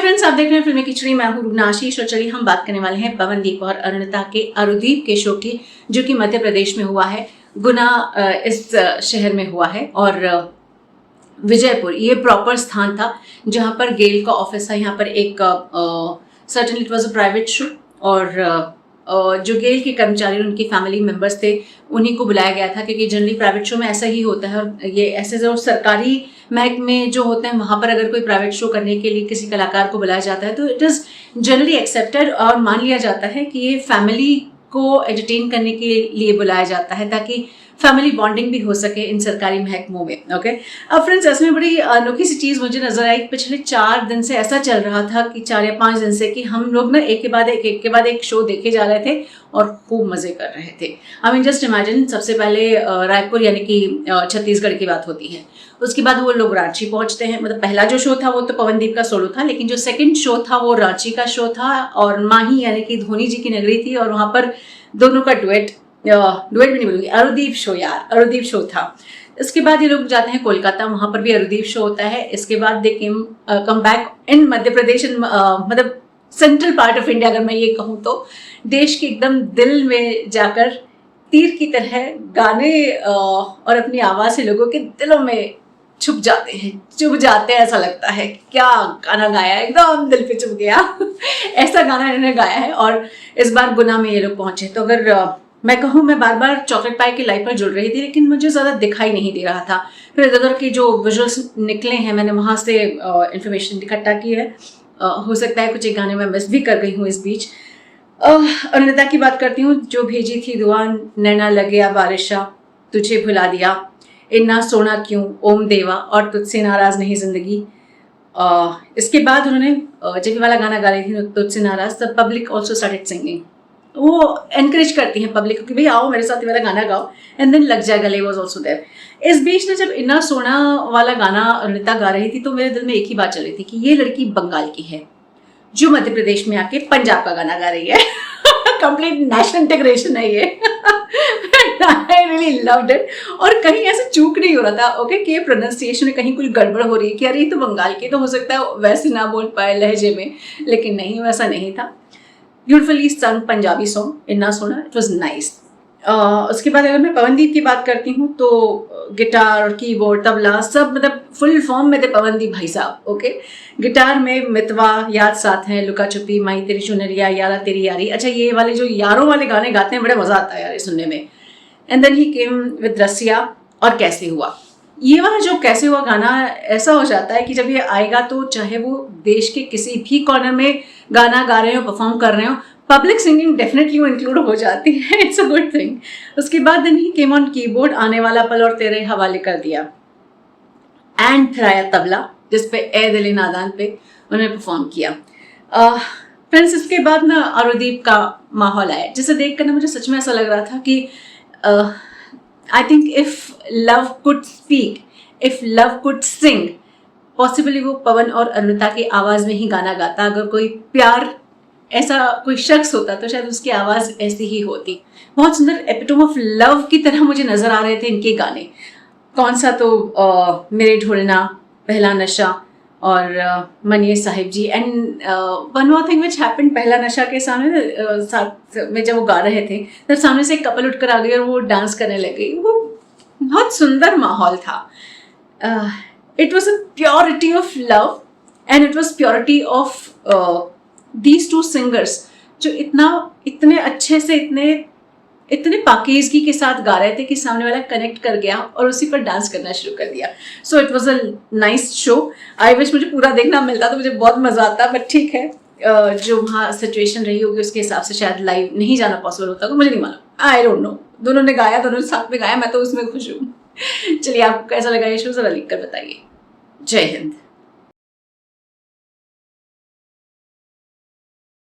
Friends, आप देख रहे हैं फिल्मी खिचड़ी। मैं हूं रुबना आशीष और चलिए हम बात करने वाले हैं पवनदीप और अरुणिता के अरुदीप के शो की, जो कि मध्य प्रदेश में हुआ है। गुना इस शहर में हुआ है और विजयपुर ये प्रॉपर स्थान था जहां पर गेल का ऑफिस था। यहाँ पर एक certainly it was a private show और जो गेल के कर्मचारी और उनकी फैमिली मेंबर्स थे उन्हीं को बुलाया गया था, क्योंकि जनरली प्राइवेट शो में ऐसा ही होता है। और ये ऐसे जो सरकारी महकमे जो होते हैं वहां पर अगर कोई प्राइवेट शो करने के लिए किसी कलाकार को बुलाया जाता है तो इट इज जनरली एक्सेप्टेड और मान लिया जाता है कि ये फैमिली को एंटरटेन करने के लिए बुलाया जाता है, ताकि फैमिली बॉन्डिंग भी हो सके इन सरकारी महकमों में। ओके, अब फ्रेंड्स, इसमें बड़ी अनोखी सी चीज मुझे नजर आई। पिछले 4 दिन से ऐसा चल रहा था कि 4 या 5 दिन से कि हम लोग ना एक के बाद एक शो देखे जा रहे थे और खूब मजे कर रहे थे। आई मीन जस्ट इमेजिन, सबसे पहले रायपुर यानी कि छत्तीसगढ़ की बात होती है, उसके बाद वो लोग रांची पहुंचते हैं। मतलब पहला जो शो था वो तो पवनदीप का सोलो था, लेकिन जो सेकंड शो था वो रांची का शो था और माही यानी कि धोनी जी की नगरी थी और वहां पर दोनों का डुएट भी नहीं बोलूंगी, अरुदीप शो, यार अरुदीप शो था। इसके बाद ये लोग जाते हैं कोलकाता, वहां पर भी अरुदीप शो होता है। इसके बाद दे come back in Madhya Pradesh, मतलब सेंट्रल पार्ट ऑफ इंडिया, अगर मैं ये कहूँ तो देश के एकदम दिल में जाकर तीर की तरह गाने और अपनी आवाज से लोगों के दिलों में चुभ जाते हैं। ऐसा लगता है क्या गाना गाया है, एकदम दिल पे चुभ गया ऐसा गाना इन्होंने गाया है। और इस बार गुना में ये लोग पहुंचे, तो अगर मैं कहूँ, मैं बार बार चॉकलेट पाई की लाइव पर जुड़ रही थी लेकिन मुझे ज़्यादा दिखाई नहीं दे रहा था। फिर इधर उधर की जो विजुअल्स निकले हैं मैंने वहाँ से इन्फॉर्मेशन इकट्ठा की है। हो सकता है कुछ एक गाने में मिस भी कर गई हूँ इस बीच। अरुणिता की बात करती हूँ, जो भेजी थी दुआ नैना लगे बारिशा, तुझे भुला दिया, इन्ना सोना क्यों, ओम देवा और तुझसे नाराज नहीं जिंदगी। इसके बाद उन्होंने जब ये वाला गाना गा रही थी तुझसे नाराज, तब पब्लिक ऑल्सो स्टार्टेड सिंगिंग। वो एनकरेज करती हैं पब्लिक को कि भाई आओ मेरे साथ ये वाला गाना गाओ, एंड देन लग जाएगा गले वाज ऑल्सो देयर। इस बीच में जब इन्ना सोना वाला गाना अरुणिता गा रही थी तो मेरे दिल में एक ही बात चल रही थी कि ये लड़की बंगाल की है जो मध्य प्रदेश में आके पंजाब का गाना गा रही है कंप्लीट नेशनल इंटीग्रेशन है ये I really loved it। और कहीं ऐसे चूक नहीं हो रहा था, ओके, कि प्रोनाउंसिएशन में कहीं कोई गड़बड़ हो रही है कि अरे ये तो बंगाल की, तो हो सकता है वैसे ना बोल पाए लहजे में, लेकिन नहीं, वैसा नहीं था। ब्यूटिफुली संग पंजाबी सॉन्ग, इन्ना सोना, इट वॉज नाइस। उसके बाद अगर मैं पवनदीप की बात करती हूँ तो गिटार, कीबोर्ड, तबला सब मतलब फुल फॉर्म में थे पवनदीप भाई साहब। ओके, गिटार में मितवा, याद साथ है, लुका छुपी, माई तेरी चुनरिया, यारा तेरी यारी। अच्छा, ये वाले जो यारों वाले गाने गाते हैं बड़ा मजा आता है यार सुनने में। And then he came with Russia और कैसे हुआ। ये वाला जो कैसे हुआ गाना ऐसा हो जाता है कि जब ये आएगा तो चाहे वो देश के किसी भी कॉर्नर में गाना गा रहे हो, परफॉर्म कर रहे हो, पब्लिक सिंगिंग डेफिनेटली वो इंक्लूड हो जाती है। It's a good thing. उसके बाद then he came on keyboard, आने वाला पल और तेरे हवाले कर दिया, एंड फिर आया तबला जिसपे ए दिल नादान पे उन्होंने परफॉर्म किया। फ्रेंड्स, इसके बाद ना अरुदीप का माहौल आया जिसे देख कर ना मुझे सच में ऐसा लग रहा था कि I think if love could speak, if love could sing, possibly वो पवन और अरुणिता की आवाज में ही गाना गाता। अगर कोई प्यार ऐसा कोई शख्स होता तो शायद उसकी आवाज ऐसी ही होती। बहुत सुंदर एपिटोम ऑफ लव की तरह मुझे नजर आ रहे थे इनके गाने। कौन सा तो मेरे ढोलना, पहला नशा और मनिए साहिब जी। And one more thing which happened, Pehla Nasha के सामने साथ में जब वो गा रहे थे तब सामने से एक कपल उठकर आ गई और वो डांस करने लग गई। वो बहुत सुंदर माहौल था। It was a purity of love and it was purity of these two singers जो इतने अच्छे से इतने पाकीज़गी के साथ गा रहे थे कि सामने वाला कनेक्ट कर गया और उसी पर डांस करना शुरू कर दिया। So it was a nice show. I wish मुझे पूरा देखना मिलता तो मुझे बहुत मजा आता, बट ठीक है, जो वहाँ सिचुएशन रही होगी उसके हिसाब से शायद लाइव नहीं जाना पॉसिबल होता, तो मुझे नहीं मालूम, आई डोंट नो। दोनों ने गाया, दोनों ने साथ में गाया, मैं तो उसमें खुश हूँ। चलिए, आपको कैसा लगा ये शो जरा लिख कर बताइए। जय हिंद।